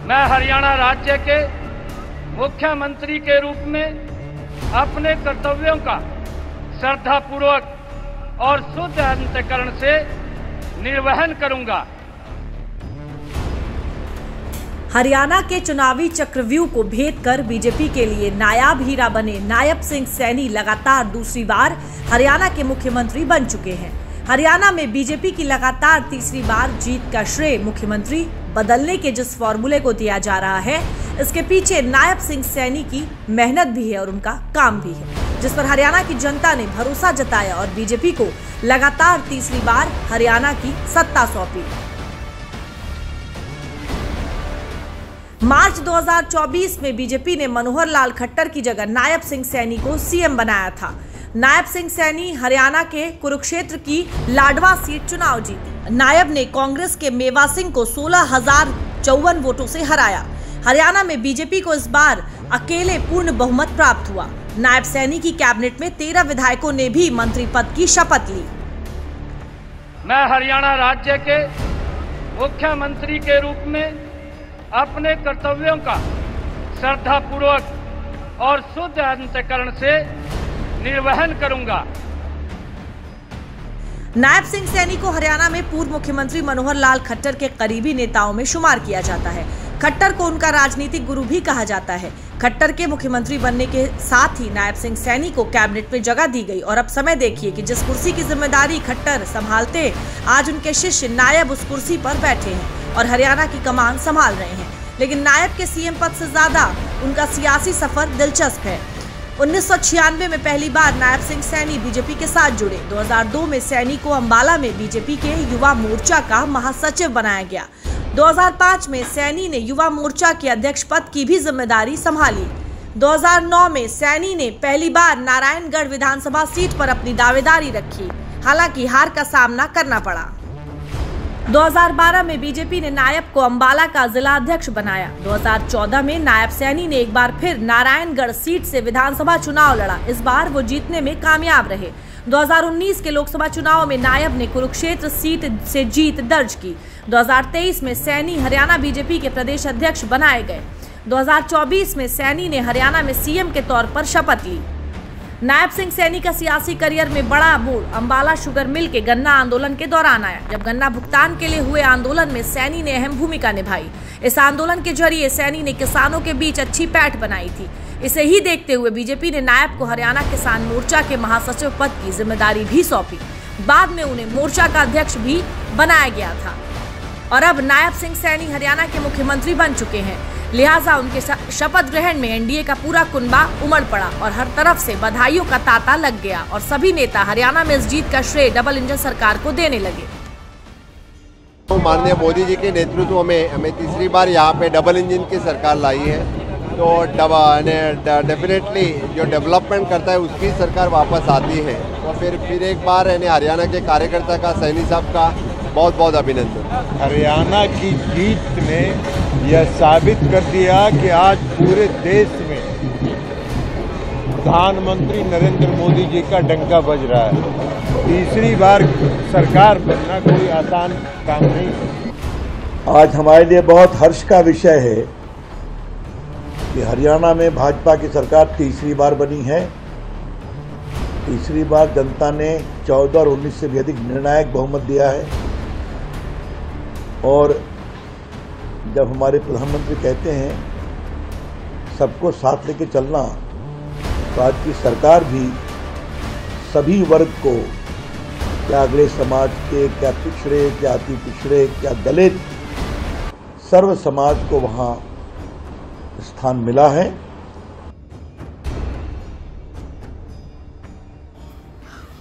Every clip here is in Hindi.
मैं हरियाणा राज्य के मुख्यमंत्री के रूप में अपने कर्तव्यों का श्रद्धापूर्वक और शुद्ध अंतःकरण से निर्वहन करूंगा। हरियाणा के चुनावी चक्रव्यूह को भेद कर बीजेपी के लिए नायाब हीरा बने नायब सिंह सैनी लगातार दूसरी बार हरियाणा के मुख्यमंत्री बन चुके हैं। हरियाणा में बीजेपी की लगातार तीसरी बार जीत का श्रेय मुख्यमंत्री बदलने के जिस फॉर्मूले को दिया जा रहा है, इसके पीछे नायब सिंह सैनी की मेहनत भी है और उनका काम भी है, जिस पर हरियाणा की जनता ने भरोसा जताया और बीजेपी को लगातार तीसरी बार हरियाणा की सत्ता सौंपी। मार्च 2024 में बीजेपी ने मनोहर लाल खट्टर की जगह नायब सिंह सैनी को सीएम बनाया था। नायब सिंह सैनी हरियाणा के कुरुक्षेत्र की लाडवा सीट चुनाव जीती। नायब ने कांग्रेस के मेवा सिंह को 16,054 वोटों से हराया। हरियाणा में बीजेपी को इस बार अकेले पूर्ण बहुमत प्राप्त हुआ। नायब सैनी की कैबिनेट में 13 विधायकों ने भी मंत्री पद की शपथ ली। मैं हरियाणा राज्य के मुख्यमंत्री के रूप में अपने कर्तव्यों का श्रद्धापूर्वक और शुद्ध अंतःकरण से निर्वहन करूंगा। नायब सिंह सैनी को हरियाणा में पूर्व मुख्यमंत्री मनोहर लाल खट्टर के करीबी नेताओं में शुमार किया जाता है। खट्टर को उनका राजनीतिक गुरु भी कहा जाता है। खट्टर के मुख्यमंत्री बनने के साथ ही नायब सिंह सैनी को कैबिनेट में जगह दी गई और अब समय देखिए कि जिस कुर्सी की जिम्मेदारी खट्टर संभालते, आज उनके शिष्य नायब उस कुर्सी पर बैठे हैं और हरियाणा की कमान संभाल रहे हैं। लेकिन नायब के सीएम पद से ज्यादा उनका सियासी सफर दिलचस्प है। 1996 में पहली बार नायब सिंह सैनी बीजेपी के साथ जुड़े। 2002 में सैनी को अंबाला में बीजेपी के युवा मोर्चा का महासचिव बनाया गया। 2005 में सैनी ने युवा मोर्चा के अध्यक्ष पद की भी जिम्मेदारी संभाली। 2009 में सैनी ने पहली बार नारायणगढ़ विधानसभा सीट पर अपनी दावेदारी रखी, हालांकि हार का सामना करना पड़ा। 2012 में बीजेपी ने नायब को अंबाला का जिला अध्यक्ष बनाया। 2014 में नायब सैनी ने एक बार फिर नारायणगढ़ सीट से विधानसभा चुनाव लड़ा। इस बार वो जीतने में कामयाब रहे। 2019 के लोकसभा चुनाव में नायब ने कुरुक्षेत्र सीट से जीत दर्ज की। 2023 में सैनी हरियाणा बीजेपी के प्रदेश अध्यक्ष बनाए गए। 2024 में सैनी ने हरियाणा में सीएम के तौर पर शपथ ली। नायब सिंह सैनी का सियासी करियर में बड़ा मोड़ अंबाला शुगर मिल के गन्ना आंदोलन के दौरान आया, जब गन्ना भुगतान के लिए हुए आंदोलन में सैनी ने अहम भूमिका निभाई। इस आंदोलन के जरिए सैनी ने किसानों के बीच अच्छी पैठ बनाई थी। इसे ही देखते हुए बीजेपी ने नायब को हरियाणा किसान मोर्चा के महासचिव पद की जिम्मेदारी भी सौंपी। बाद में उन्हें मोर्चा का अध्यक्ष भी बनाया गया था और अब नायब सिंह सैनी हरियाणा के मुख्यमंत्री बन चुके हैं। लिहाजा उनके शपथ ग्रहण में एनडीए का पूरा कुनबा उमड़ पड़ा और हर तरफ से बधाइयों का तांता लग गया और सभी नेता हरियाणा में इस जीत का श्रेय डबल इंजन सरकार को देने लगे। तो माननीय मोदी जी के नेतृत्व में हमें तीसरी बार यहाँ पे डबल इंजन की सरकार लाई है, तो डेफिनेटली जो डेवलपमेंट करता है उसकी सरकार वापस आती है। तो फिर एक बार हरियाणा के कार्यकर्ता का, सैनी साहब का बहुत बहुत अभिनंदन। हरियाणा की जीत ने यह साबित कर दिया कि आज पूरे देश में प्रधानमंत्री नरेंद्र मोदी जी का डंका बज रहा है। तीसरी बार सरकार बनना कोई आसान काम नहीं है। आज हमारे लिए बहुत हर्ष का विषय है कि हरियाणा में भाजपा की सरकार तीसरी बार बनी है। तीसरी बार जनता ने 14 और 19 से भी अधिक निर्णायक बहुमत दिया है और जब हमारे प्रधानमंत्री कहते हैं सबको साथ लेके चलना, तो आज की सरकार भी सभी वर्ग को, क्या अगड़े समाज के, क्या पिछड़े, क्या अति पिछड़े, क्या दलित, सर्व समाज को वहाँ स्थान मिला है।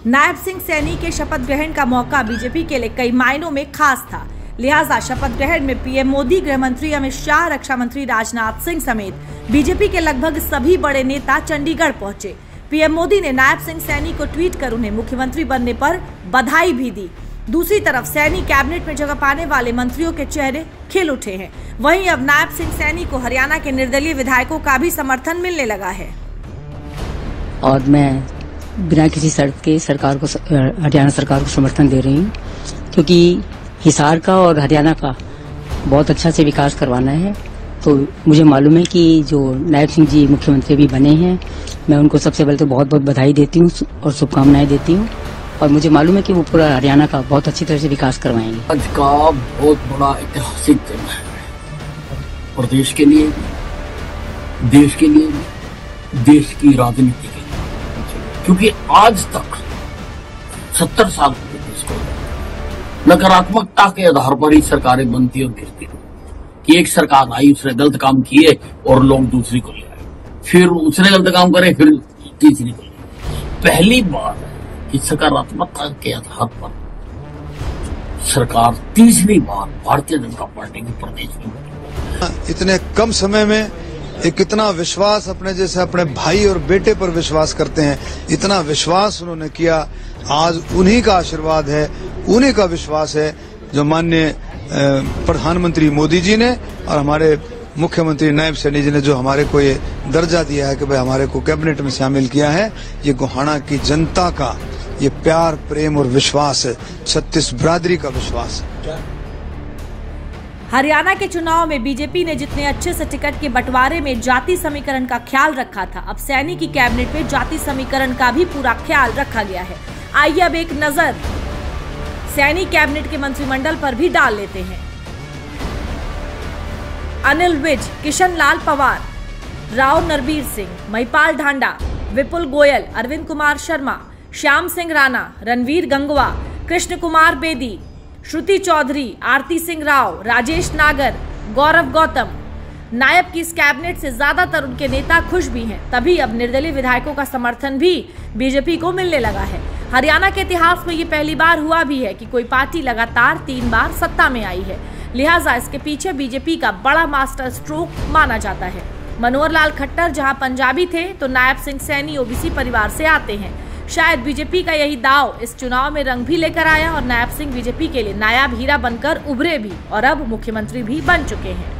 नायब सिंह सैनी के शपथ ग्रहण का मौका बीजेपी के लिए कई मायनों में खास था। लिहाजा शपथ ग्रहण में पीएम मोदी, गृह मंत्री अमित शाह, रक्षा मंत्री राजनाथ सिंह समेत बीजेपी के लगभग सभी बड़े नेता चंडीगढ़ पहुंचे। पीएम मोदी ने नायब सिंह सैनी को ट्वीट कर उन्हें मुख्यमंत्री बनने पर बधाई भी दी। दूसरी तरफ सैनी कैबिनेट में जगह पाने वाले मंत्रियों के चेहरे खिल उठे हैं। वहीं अब नायब सिंह सैनी को हरियाणा के निर्दलीय विधायकों का भी समर्थन मिलने लगा है। और मैं बिना किसी शर्त के सरकार को, हरियाणा सरकार को समर्थन दे रही हूँ, क्योंकि हिसार का और हरियाणा का बहुत अच्छा से विकास करवाना है। तो मुझे मालूम है कि जो नायब सिंह जी मुख्यमंत्री भी बने हैं, मैं उनको सबसे पहले तो बहुत बहुत बधाई देती हूँ और शुभकामनाएं देती हूँ। और मुझे मालूम है कि वो पूरा हरियाणा का बहुत अच्छी तरह से विकास करवाएंगे। आज का बहुत बड़ा ऐतिहासिक दिन है, प्रदेश के लिए, देश के लिए, देश की राजनीति के लिए, क्योंकि आज तक 70 साल हो गए देश को नकारात्मकता के आधार पर ही सरकारें बनती और गिरती, कि एक सरकार आई, उसने गलत काम किए और लोग दूसरी को ले आए, फिर उसने गलत काम करे, फिर तीसरी को ले आए। पहली बार कि सकारात्मकता के आधार पर सरकार तीसरी बार भारतीय जनता पार्टी की प्रदेश में बनी। इतने कम समय में एक इतना विश्वास अपने जैसे अपने भाई और बेटे पर विश्वास करते हैं, इतना विश्वास उन्होंने किया। आज उन्हीं का आशीर्वाद है, उन्हीं का विश्वास है जो माननीय प्रधानमंत्री मोदी जी ने और हमारे मुख्यमंत्री नायब सैनी जी ने जो हमारे को ये दर्जा दिया है कि भाई हमारे को कैबिनेट में शामिल किया है। ये गोहाना की जनता का ये प्यार, प्रेम और विश्वास है, 36 बिरादरी का विश्वास है। हरियाणा के चुनाव में बीजेपी ने जितने अच्छे से टिकट के बंटवारे में जाति समीकरण का ख्याल रखा था, अब सैनी की कैबिनेट में जाति समीकरण का भी पूरा ख्याल रखा गया है। आइए अब एक नजर सैनी कैबिनेट के मंत्रिमंडल पर भी डाल लेते हैं। अनिल विज, किशन लाल पवार, राव नरबीर सिंह, महिपाल ढांडा, विपुल गोयल, अरविंद कुमार शर्मा, श्याम सिंह राणा, रणवीर गंगवा, कृष्ण कुमार बेदी, श्रुति चौधरी, आरती सिंह राव, राजेश नागर, गौरव गौतम। नायब की इस कैबिनेट से ज्यादातर उनके नेता खुश भी हैं, तभी अब निर्दलीय विधायकों का समर्थन भी बीजेपी को मिलने लगा है। हरियाणा के इतिहास में ये पहली बार हुआ भी है कि कोई पार्टी लगातार 3 बार सत्ता में आई है, लिहाजा इसके पीछे बीजेपी का बड़ा मास्टर स्ट्रोक माना जाता है। मनोहर लाल खट्टर जहां पंजाबी थे, तो नायब सिंह सैनी ओबीसी परिवार से आते हैं। शायद बीजेपी का यही दाव इस चुनाव में रंग भी लेकर आया और नायब सिंह बीजेपी के लिए नायाब हीरा बनकर उभरे भी और अब मुख्यमंत्री भी बन चुके हैं।